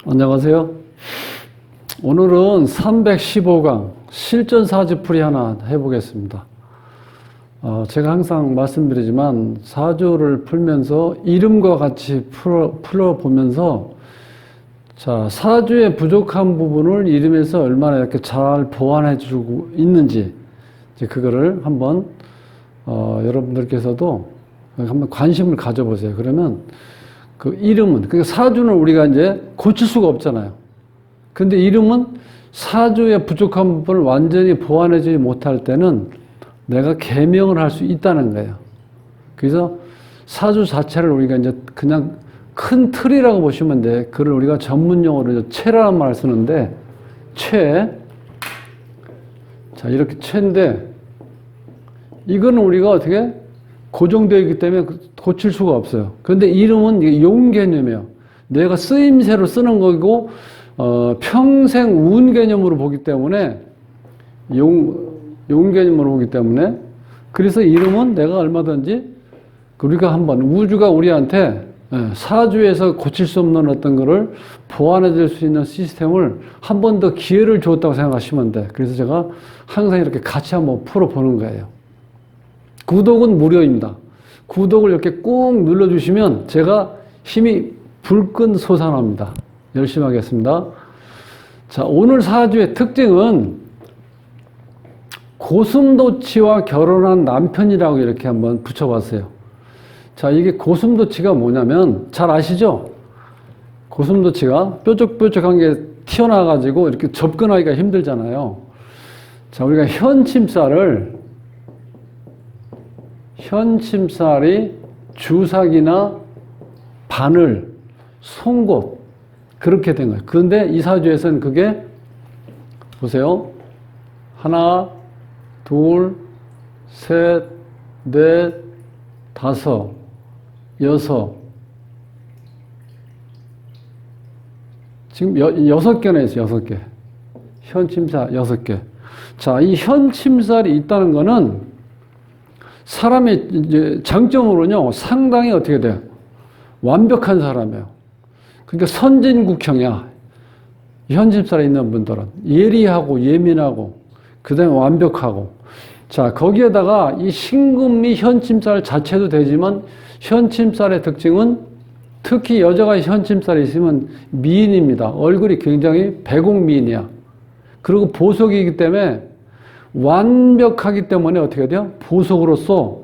안녕하세요. 오늘은 315강 실전 사주풀이 하나 해보겠습니다. 제가 항상 말씀드리지만 사주를 풀면서 이름과 같이 풀어보면서 자, 사주의 부족한 부분을 이름에서 얼마나 이렇게 잘 보완해주고 있는지 이제 그거를 한번 여러분들께서도 한번 관심을 가져보세요. 그러면 그 이름은, 그 사주는 우리가 이제 고칠 수가 없잖아요. 근데 이름은 사주의 부족한 부분을 완전히 보완해주지 못할 때는 내가 개명을 할 수 있다는 거예요. 그래서 사주 자체를 우리가 이제 그냥 큰 틀이라고 보시면 돼. 그걸 우리가 전문용어로 체라는 말을 쓰는데, 체. 자, 이렇게 체인데, 이거는 우리가 어떻게 고정되어 있기 때문에 고칠 수가 없어요. 그런데 이름은 용 개념이에요. 내가 쓰임새로 쓰는 거고, 평생 운 개념으로 보기 때문에, 용 개념으로 보기 때문에, 그래서 이름은 내가 얼마든지, 우리가 한번, 우주가 우리한테 사주에서 고칠 수 없는 어떤 거를 보완해 줄 수 있는 시스템을 한 번 더 기회를 줬다고 생각하시면 돼. 그래서 제가 항상 이렇게 같이 한번 풀어보는 거예요. 구독은 무료입니다. 구독을 이렇게 꾹 눌러주시면 제가 힘이 불끈 솟아납니다. 열심히 하겠습니다. 자, 오늘 사주의 특징은 고슴도치와 결혼한 남편이라고 이렇게 한번 붙여봤어요. 자, 이게 고슴도치가 뭐냐면 잘 아시죠? 고슴도치가 뾰족뾰족한 게 튀어나와가지고 이렇게 접근하기가 힘들잖아요. 자, 우리가 현침살이 주삭이나 바늘, 송곳 그렇게 된 거예요. 그런데 이 사주에서는 그게 보세요. 하나, 둘, 셋, 넷, 다섯, 여섯. 지금 6개나 있어요. 6개. 현침살 6개. 자, 이 현침살이 있다는 거는 사람의 이제 장점으로는요, 상당히 어떻게 돼요? 완벽한 사람이에요. 그러니까 선진국형이야. 현침살에 있는 분들은. 예리하고 예민하고, 그 다음에 완벽하고. 자, 거기에다가 이 신금이 현침살 자체도 되지만, 현침살의 특징은 특히 여자가 현침살이 있으면 미인입니다. 얼굴이 굉장히 배곡미인이야. 그리고 보석이기 때문에 완벽하기 때문에 어떻게 돼요? 보석으로서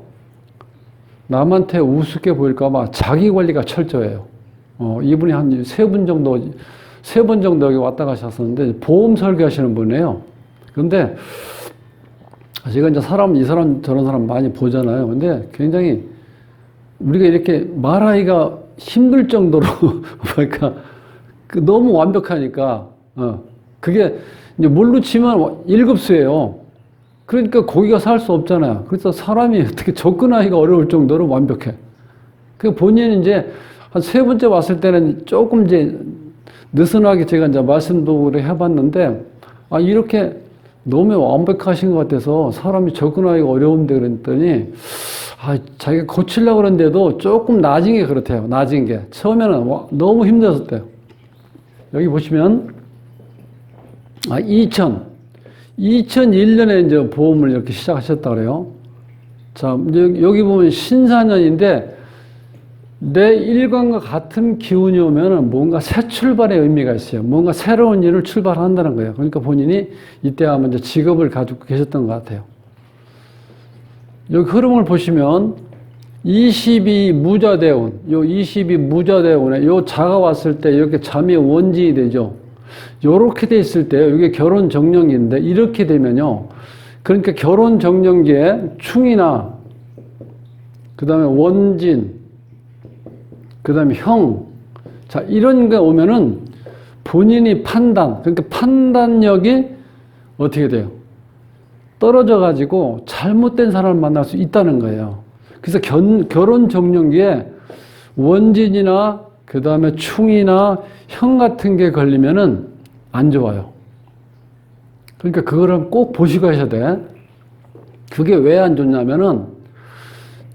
남한테 우습게 보일까봐 자기 관리가 철저해요. 이분이 한 세 번 정도 여기 왔다 가셨었는데 보험 설계하시는 분이에요. 그런데 제가 이제 이 사람 저런 사람 많이 보잖아요. 근데 굉장히 우리가 이렇게 말하기가 힘들 정도로 그러니까 너무 완벽하니까 그게 이제 뭘로 치면 1급수예요. 그러니까 거기가 살 수 없잖아요. 그래서 사람이 어떻게 접근하기가 어려울 정도로 완벽해. 그 본인이 이제 한 3번째 왔을 때는 조금 이제 느슨하게 제가 이제 말씀도 해봤는데, 이렇게 너무 완벽하신 것 같아서 사람이 접근하기가 어려운데 그랬더니, 자기가 고치려고 그러는데도 조금 낮은 게 그렇대요. 낮은 게. 처음에는 너무 힘들었대요. 여기 보시면, 2001년에 이제 보험을 이렇게 시작하셨다 그래요. 자, 여기 보면 신사년인데, 내 일관과 같은 기운이 오면은 뭔가 새 출발의 의미가 있어요. 뭔가 새로운 일을 출발한다는 거예요. 그러니까 본인이 이때 아마 이제 직업을 가지고 계셨던 것 같아요. 여기 흐름을 보시면 22 무자대운, 요 22 무자대운에 요 자가 왔을 때 이렇게 잠이 원진이 되죠. 요렇게 돼 있을 때 이게 결혼 정령기인데 이렇게 되면요. 그러니까 결혼 정령기에 충이나 그다음에 원진 그다음에 형. 자, 이런 게 오면은 본인이 그러니까 판단력이 어떻게 돼요? 떨어져 가지고 잘못된 사람을 만날 수 있다는 거예요. 그래서 결혼 정령기에 원진이나 그 다음에 충이나 형 같은 게 걸리면은 안 좋아요. 그러니까 그거를 꼭 보시고 하셔야 돼. 그게 왜 안 좋냐면은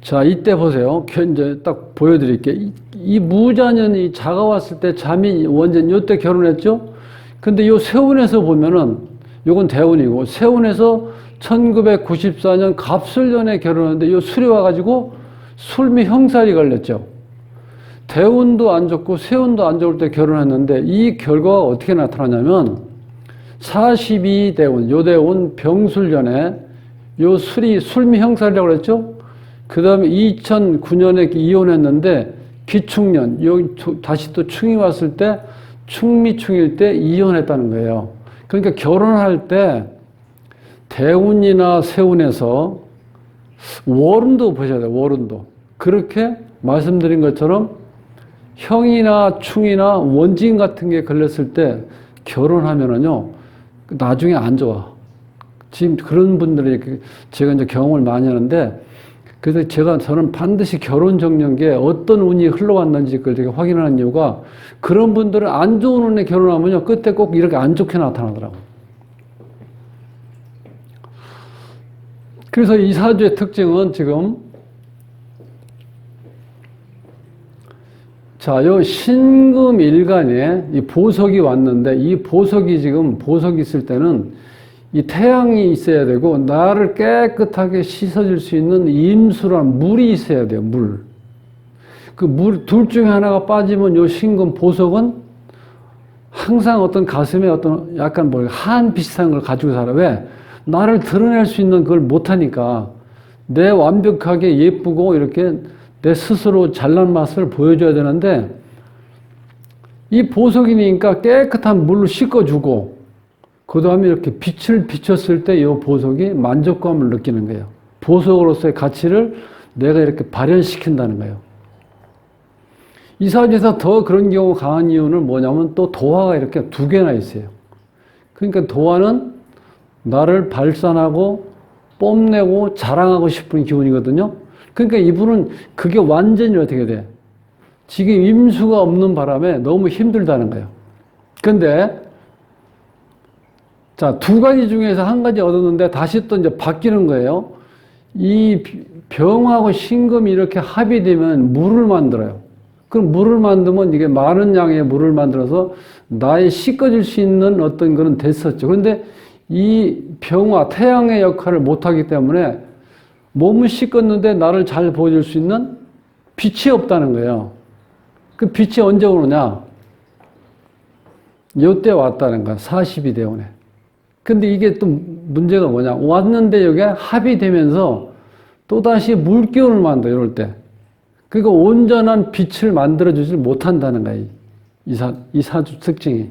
자, 이때 보세요. 이제 딱 보여드릴게요. 이 무자년이 자가 왔을 때 잠이 원전 요때 결혼했죠? 근데 요 세운에서 보면은 요건 대운이고 세운에서 1994년 갑술년에 결혼했는데 요 술이 와가지고 술미 형살이 걸렸죠. 대운도 안 좋고 세운도 안 좋을 때 결혼했는데 이 결과가 어떻게 나타나냐면 42대운, 요 대운 병술년에 요 술이 술미 형살이라고 그랬죠? 그 다음에 2009년에 이혼했는데 기축년, 여기 다시 또 충이 왔을 때 충미충일 때 이혼했다는 거예요. 그러니까 결혼할 때 대운이나 세운에서 월운도 보셔야 돼요. 월운도. 그렇게 말씀드린 것처럼 형이나 충이나 원진 같은 게 걸렸을 때 결혼하면은요, 나중에 안 좋아. 지금 그런 분들이 제가 이제 경험을 많이 하는데, 그래서 저는 반드시 결혼 정년기에 어떤 운이 흘러왔는지 그걸 되게 확인하는 이유가 그런 분들은 안 좋은 운에 결혼하면요, 끝에 꼭 이렇게 안 좋게 나타나더라고요. 그래서 이 사주의 특징은 지금 자, 요 신금일간에 이 보석이 왔는데 이 보석이 지금 보석이 있을 때는 이 태양이 있어야 되고 나를 깨끗하게 씻어줄 수 있는 임수란 물이 있어야 돼요. 물. 그 물 둘 중에 하나가 빠지면 요 신금 보석은 항상 어떤 가슴에 어떤 약간 한 비슷한 걸 가지고 살아. 왜? 나를 드러낼 수 있는 그걸 못하니까 내 완벽하게 예쁘고 이렇게 내 스스로 잘난 맛을 보여줘야 되는데 이 보석이니까 깨끗한 물로 씻어주고 그 다음에 이렇게 빛을 비췄을 때 이 보석이 만족감을 느끼는 거예요. 보석으로서의 가치를 내가 이렇게 발현시킨다는 거예요. 이 사주에서 더 그런 경우 강한 이유는 뭐냐면 또 도화가 이렇게 두 개나 있어요. 그러니까 도화는 나를 발산하고 뽐내고 자랑하고 싶은 기운이거든요. 그러니까 이분은 그게 완전히 어떻게 돼? 지금 임수가 없는 바람에 너무 힘들다는 거예요. 근데 자, 두 가지 중에서 한 가지 얻었는데 다시 또 이제 바뀌는 거예요. 이 병하고 신금이 이렇게 합의되면 물을 만들어요. 그럼 물을 만들면 이게 많은 양의 물을 만들어서 나의 씻어줄 수 있는 어떤 그런 됐었죠. 그런데 이 병화, 태양의 역할을 못하기 때문에 몸을 씻었는데 나를 잘 보여줄 수 있는 빛이 없다는 거예요. 그 빛이 언제 오느냐? 요때 왔다는 거야. 42대운에. 근데 이게 또 문제가 뭐냐? 왔는데 여기에 합의되면서 또다시 물기운을 만들어, 이럴 때. 그러니까 온전한 빛을 만들어주지 못한다는 거야. 이 사주 특징이.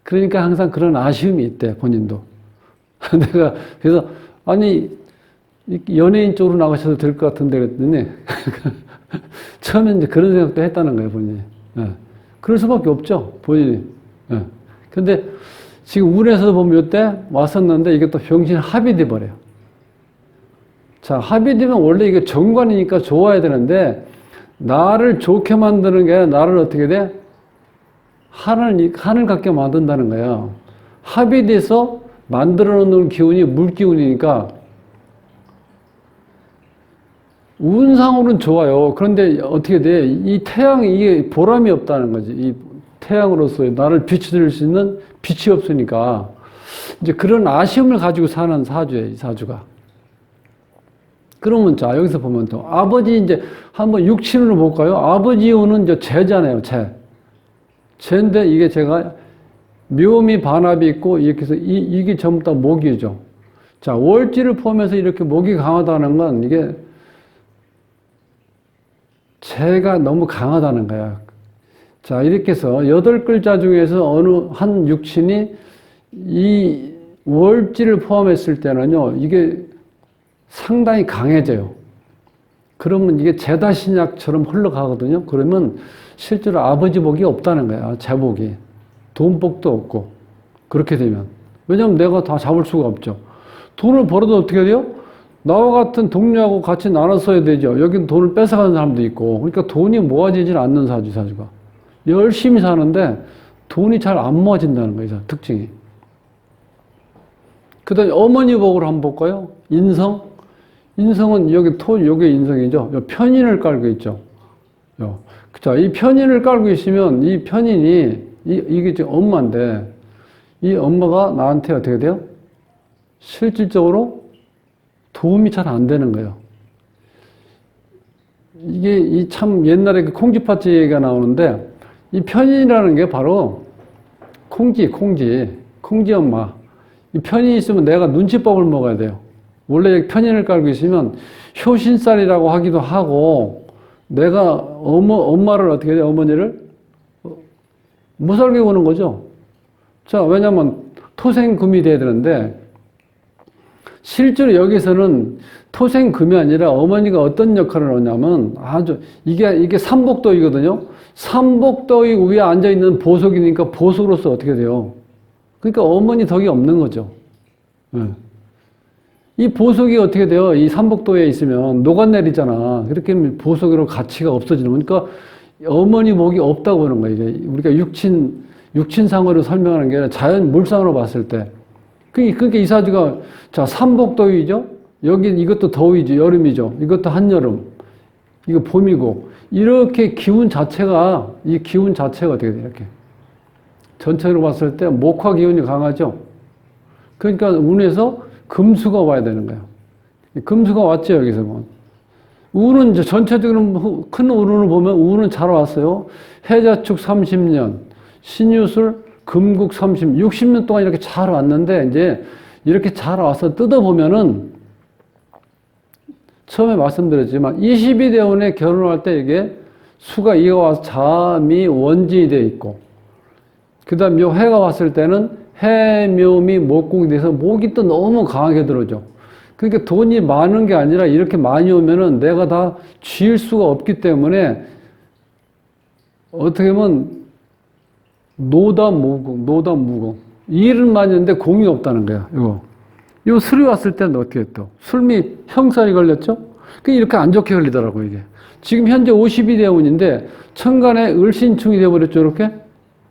그러니까 항상 그런 아쉬움이 있대, 본인도. 내가, 그래서, 아니, 연예인 쪽으로 나가셔도 될 것 같은데 그랬더니, 처음에 이제 그런 생각도 했다는 거예요, 본인이. 예. 그럴 수밖에 없죠, 본인이. 예. 근데 지금 운에서 보면 이때 왔었는데 이게 또 병신 합의돼 버려요. 자, 합의되면 원래 이게 정관이니까 좋아야 되는데, 나를 좋게 만드는 게 나를 어떻게 돼? 한을 갖게 만든다는 거예요. 합의돼서 만들어 놓은 기운이 물기운이니까 운상으로는 좋아요. 그런데 어떻게 돼? 이 태양이 이게 보람이 없다는 거지. 이 태양으로서 나를 비춰줄 수 있는 빛이 없으니까 이제 그런 아쉬움을 가지고 사는 사주예요, 이 사주가. 그러면 자, 여기서 보면 또 아버지 이제 한번 육친으로 볼까요? 아버지 운은 이제 재잖아요, 재. 재인데 이게 제가 묘미 반합이 있고 이렇게 해서 이게 전부 다 목이죠. 자, 월지를 포함해서 이렇게 목이 강하다는 건 이게 재가 너무 강하다는 거야. 자, 이렇게 해서 8글자 중에서 어느 한 육친이 이 월지를 포함했을 때는요, 이게 상당히 강해져요. 그러면 이게 재다신약처럼 흘러가거든요. 그러면 실제로 아버지 복이 없다는 거야, 재복이. 돈복도 없고. 그렇게 되면. 왜냐면 내가 다 잡을 수가 없죠. 돈을 벌어도 어떻게 돼요? 나와 같은 동료하고 같이 나눠 써야 되죠. 여긴 돈을 뺏어가는 사람도 있고. 그러니까 돈이 모아지질 않는 사주가. 열심히 사는데 돈이 잘 안 모아진다는 거예요, 특징이. 그 다음에 어머니 복으로 한번 볼까요? 인성. 인성은 여기 요게 인성이죠. 요 편인을 깔고 있죠. 자, 이 편인을 깔고 있으면 이 편인이, 이게 지금 엄마인데, 이 엄마가 나한테 어떻게 돼요? 실질적으로 도움이 잘 안 되는 거예요. 이게 이 참 옛날에 그 콩쥐팥쥐 얘기가 나오는데, 이 편인이라는 게 바로 콩쥐 엄마. 이 편인이 있으면 내가 눈치밥을 먹어야 돼요. 원래 편인을 깔고 있으면 효신살이라고 하기도 하고, 내가 엄마를 어떻게 해요? 어머니를 무살게 구는 거죠. 자, 왜냐면 토생금이 돼야 되는데, 실제로 여기서는 토생금이 아니라 어머니가 어떤 역할을 하냐면 이게 삼복도이거든요. 삼복도의 위에 앉아있는 보석이니까 보석으로서 어떻게 돼요? 그러니까 어머니 덕이 없는 거죠. 네. 이 보석이 어떻게 돼요? 이 삼복도에 있으면 녹아내리잖아. 그렇게 하면 보석으로 가치가 없어지는 거니까 어머니 복이 없다고 보는 거예요. 이게 우리가 육친상으로 설명하는 게 아니라 자연 물상으로 봤을 때. 그러니까 이 사주가, 자, 삼복더위죠? 여기 이것도 더위죠. 여름이죠. 이것도 한여름. 이거 봄이고. 이렇게 기운 자체가 어떻게 돼요? 이렇게. 전체로 봤을 때 목화 기운이 강하죠? 그러니까 운에서 금수가 와야 되는 거예요. 금수가 왔죠, 여기서 보면. 운은 이제 전체적으로 큰 운을 보면 운은 잘 왔어요. 해자축 30년, 신유술, 금국 60년 동안 이렇게 잘 왔는데, 이제 이렇게 잘 와서 뜯어보면은, 처음에 말씀드렸지만, 22대운에 결혼할 때 이게 수가 이어와서 잠이 원진이 되어 있고, 그 다음 요 해가 왔을 때는 해묘미 목국이 돼서 목이 또 너무 강하게 들어오죠. 그러니까 돈이 많은 게 아니라 이렇게 많이 오면은 내가 다 쥐일 수가 없기 때문에 어떻게 보면 노담무공. 일은 많이 했는데 공이 없다는 거야, 이거. 요 술이 왔을 때는 어떻게 했어? 술미 형살이 걸렸죠? 이렇게 안 좋게 걸리더라고, 이게. 지금 현재 52대운인데, 천간에 을신충이 되어버렸죠, 이렇게?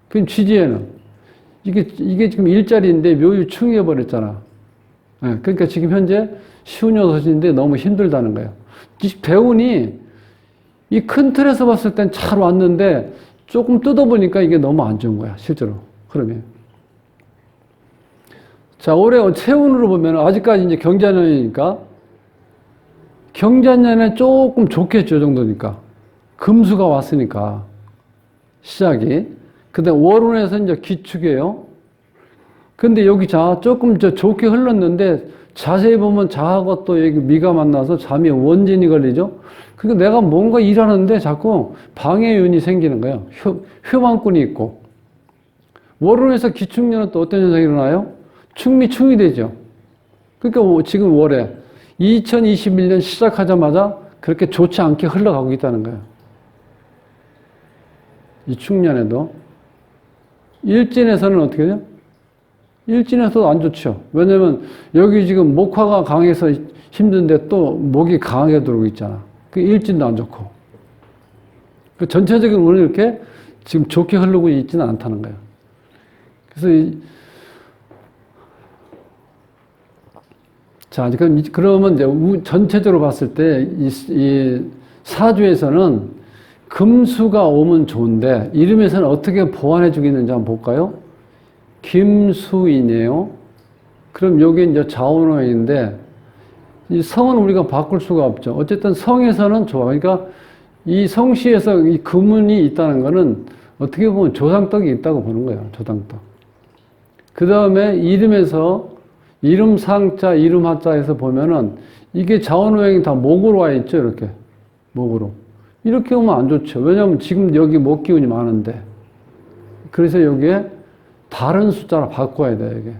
그럼 쥐지에는. 이게 지금 일자리인데 묘유충이 되어버렸잖아. 네, 그러니까 지금 현재 시운여섯인데 너무 힘들다는 거예요. 대운이 이 큰 틀에서 봤을 땐 잘 왔는데, 조금 뜯어보니까 이게 너무 안 좋은 거야, 실제로. 그러면. 자, 올해 체운으로 보면 아직까지 이제 경자년이니까 경자년에 조금 좋겠죠, 정도니까. 금수가 왔으니까. 시작이. 그 다음 월운에서 이제 기축이에요. 근데 여기 조금 좋게 흘렀는데 자세히 보면 자하고 또 여기 미가 만나서 잠이 원진이 걸리죠. 그러니까 내가 뭔가 일하는데 자꾸 방해윤이 생기는 거예요. 효망꾼이 있고. 월운에서 기축년은 또 어떤 현상이 일어나요? 충이 되죠. 그러니까 지금 월에 2021년 시작하자마자 그렇게 좋지 않게 흘러가고 있다는 거예요. 이 충년에도. 일진에서는 어떻게 돼요? 일진에서도 안 좋죠. 왜냐면 여기 지금 목화가 강해서 힘든데 또 목이 강하게 들어오고 있잖아. 그 일진도 안 좋고. 그 전체적인 운이 이렇게 지금 좋게 흐르고 있지는 않다는 거예요. 그래서 자, 그러면 이제 전체적으로 봤을 때 이 사주에서는 금수가 오면 좋은데 이름에서는 어떻게 보완해 주겠는지 한번 볼까요? 김수이네요. 그럼 여기 이제 자원호인데 이 성은 우리가 바꿀 수가 없죠. 어쨌든 성에서는 좋아. 그러니까 이 성씨에서 이 금운이 있다는 거는 어떻게 보면 조상떡이 있다고 보는 거예요. 조상떡. 그 다음에 이름에서 이름 상자, 이름 하자에서 보면은 이게 자원호행이 다 목으로 와 있죠. 이렇게. 목으로. 이렇게 오면 안 좋죠. 왜냐하면 지금 여기 목 기운이 많은데. 그래서 여기에 다른 숫자로 바꿔야 돼요, 이게.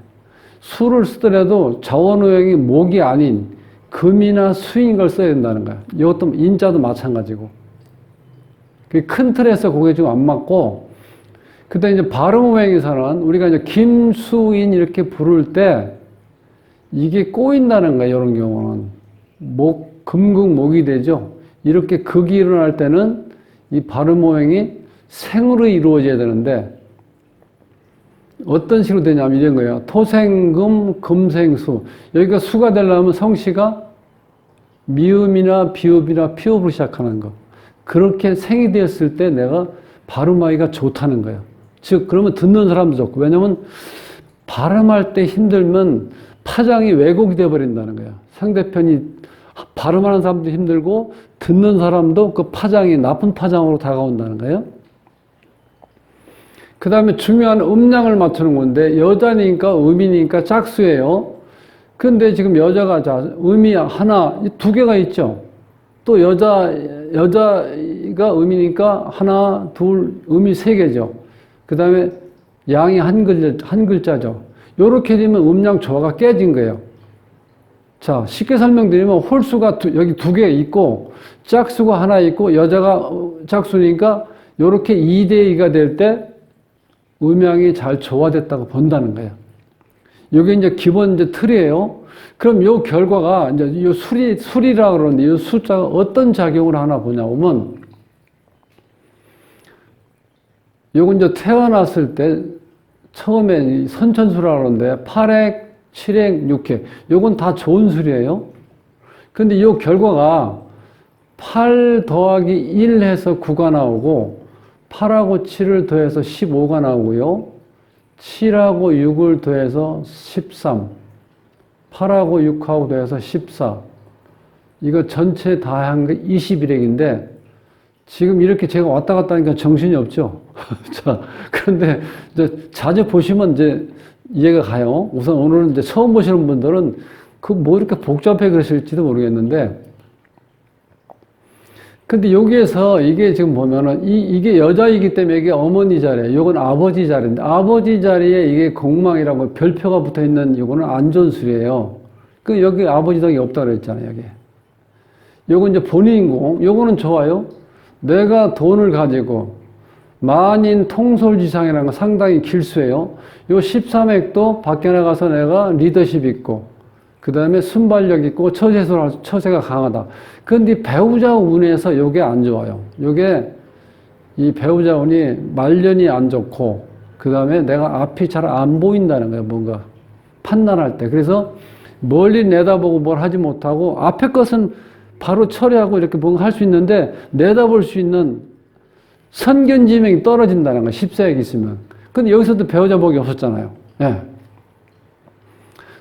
수를 쓰더라도 자원호행이 목이 아닌 금이나 수인 걸 써야 된다는 거야. 이것도 인자도 마찬가지고. 큰 틀에서 그게 지금 안 맞고, 그 다음에 이제 발음호행에서는 우리가 이제 김수인 이렇게 부를 때 이게 꼬인다는 거야, 이런 경우는. 금극목이 되죠. 이렇게 극이 일어날 때는 이 발음호행이 생으로 이루어져야 되는데, 어떤 식으로 되냐면 이런 거예요. 토생금, 금생수. 여기가 수가 되려면 성씨가 미음이나 비읍이나 피읍으로 시작하는 거. 그렇게 생이 되었을 때 내가 발음하기가 좋다는 거예요. 즉, 그러면 듣는 사람도 좋고. 왜냐면 발음할 때 힘들면 파장이 왜곡이 되어버린다는 거예요. 상대편이 발음하는 사람도 힘들고 듣는 사람도 그 파장이 나쁜 파장으로 다가온다는 거예요. 그 다음에 중요한 음량을 맞추는 건데 여자니까 음이니까 짝수예요. 근데 지금 여자가 자 음이 하나, 두 개가 있죠. 또 여자가 음이니까 하나, 둘, 음이 세 개죠. 그 다음에 양이 한 글자죠. 요렇게 되면 음량 조화가 깨진 거예요. 자, 쉽게 설명드리면 홀수가 여기 두 개 있고 짝수가 하나 있고 여자가 짝수니까 요렇게 2대2가 될 때 음양이 잘 조화됐다고 본다는 거예요. 이게 이제 기본 이제 틀이에요. 그럼 요 결과가 이제 요 수리라 그러는데 이 숫자가 어떤 작용을 하나 보냐면 요건 이제 태어났을 때 처음에 선천수라 그러는데 8획, 7획, 6획 요건 다 좋은 수리예요. 근데 요 결과가 8 더하기 1 해서 9가 나오고 8하고 7을 더해서 15가 나오고요. 7하고 6을 더해서 13, 8하고 6하고 더해서 14. 이거 전체 다 한 게 21획인데 지금 이렇게 제가 왔다 갔다 하니까 정신이 없죠. 자, 그런데 이제 자주 보시면 이제 이해가 가요. 우선 오늘은 이제 처음 보시는 분들은 그 뭐 이렇게 복잡해 그러실지도 모르겠는데 근데 여기에서 이게 지금 보면은 이게 여자이기 때문에 이게 어머니 자리예요. 요건 아버지 자리인데 아버지 자리에 이게 공망이라고 별표가 붙어 있는 요거는 안 좋은 술이에요. 그 여기 아버지 덕이 없다 그랬잖아요, 여기. 요건 이제 본인공. 요거는 좋아요. 내가 돈을 가지고 만인 통솔지상이라는 건 상당히 길수예요. 요 13획도 밖에 나가서 내가 리더십 있고 그 다음에 순발력 있고 처세가 강하다. 그런데 배우자 운에서 요게 안 좋아요. 요게 이 배우자 운이 말년이 안 좋고 그 다음에 내가 앞이 잘 안 보인다는 거예요. 뭔가 판단할 때. 그래서 멀리 내다보고 뭘 하지 못하고 앞에 것은 바로 처리하고 이렇게 뭔가 할 수 있는데 내다볼 수 있는 선견지명이 떨어진다는 거예요. 14획 있으면. 근데 여기서도 배우자 복이 없었잖아요. 예.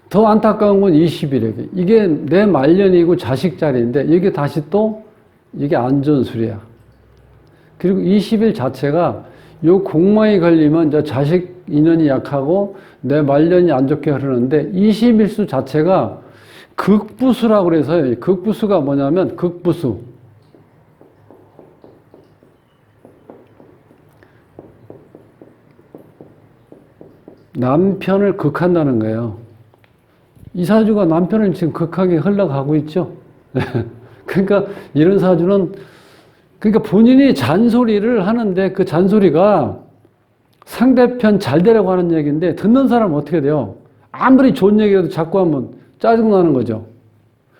더 안타까운 건 21획. 이게 내 말년이고 자식 자리인데 이게 다시 또 이게 안 좋은 술이야. 그리고 20일 자체가 요 공망이 걸리면 이제 자식 인연이 약하고 내 말년이 안 좋게 흐르는데 21수 자체가 극부수라고 그래서요. 극부수가 뭐냐면 극부수. 남편을 극한다는 거예요. 이 사주가 남편을 지금 극하게 흘러가고 있죠. 그러니까 이런 사주는 그러니까 본인이 잔소리를 하는데 그 잔소리가 상대편 잘 되라고 하는 얘기인데 듣는 사람은 어떻게 돼요? 아무리 좋은 얘기라도 자꾸 하면 짜증나는 거죠.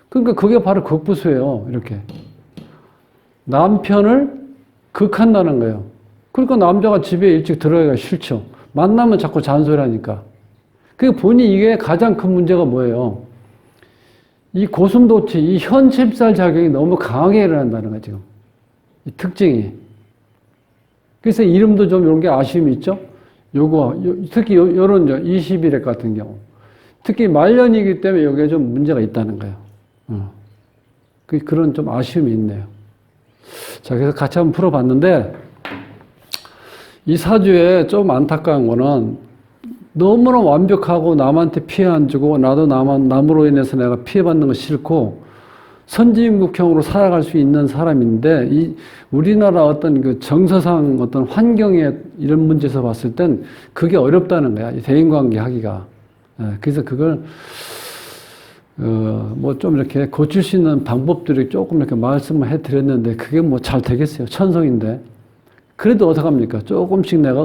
그러니까 그게 바로 극부수예요. 이렇게. 남편을 극한다는 거예요. 그러니까 남자가 집에 일찍 들어가기가 싫죠. 만나면 자꾸 잔소리하니까. 그 본인이 이게 가장 큰 문제가 뭐예요? 이 고슴도치, 이 현침살 작용이 너무 강하게 일어난다는 거예요, 지금. 이 특징이. 그래서 이름도 좀 이런 게 아쉬움이 있죠? 요거, 특히 요런 21획 같은 경우. 특히 말년이기 때문에 여기에 좀 문제가 있다는 거예요. 그런 좀 아쉬움이 있네요. 자, 그래서 같이 한번 풀어봤는데, 이 사주에 좀 안타까운 거는 너무나 완벽하고 남한테 피해 안 주고 나도 남으로 인해서 내가 피해받는 거 싫고 선진국형으로 살아갈 수 있는 사람인데 이 우리나라 어떤 그 정서상 어떤 환경에 이런 문제에서 봤을 땐 그게 어렵다는 거야. 이 대인관계 하기가. 그래서 그걸 뭐 좀 이렇게 고칠 수 있는 방법들이 조금 이렇게 말씀을 해드렸는데 그게 뭐 잘 되겠어요. 천성인데. 그래도 어떡합니까? 조금씩 내가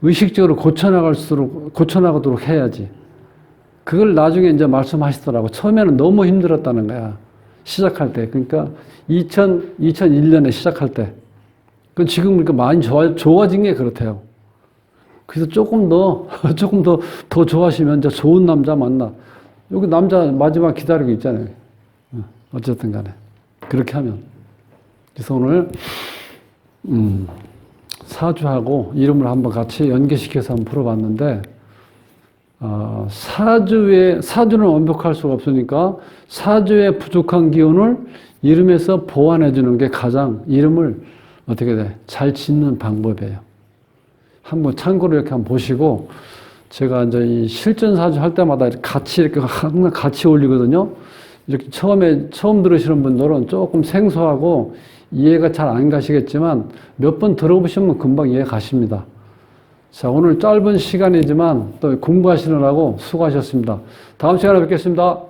의식적으로 고쳐나가도록 해야지. 그걸 나중에 이제 말씀하시더라고. 처음에는 너무 힘들었다는 거야. 시작할 때. 그러니까 2001년에 시작할 때. 그 지금 그러니까 많이 좋아진 게 그렇대요. 그래서 조금 더 좋아하시면 이제 좋은 남자 만나. 여기 남자 마지막 기다리고 있잖아요. 어쨌든 간에. 그렇게 하면. 그래서 오늘, 사주하고 이름을 한번 같이 연계시켜서 한번 풀어봤는데, 사주는 완벽할 수가 없으니까 사주의 부족한 기운을 이름에서 보완해 주는 게 가장 이름을 어떻게 돼? 잘 짓는 방법이에요. 한번 참고로 이렇게 한번 보시고, 제가 이제 이 실전 사주 할 때마다 같이 이렇게 항상 같이 올리거든요. 이렇게 처음 들으시는 분들은 조금 생소하고 이해가 잘 안 가시겠지만 몇 번 들어보시면 금방 이해 가십니다. 자, 오늘 짧은 시간이지만 또 공부하시느라고 수고하셨습니다. 다음 시간에 뵙겠습니다.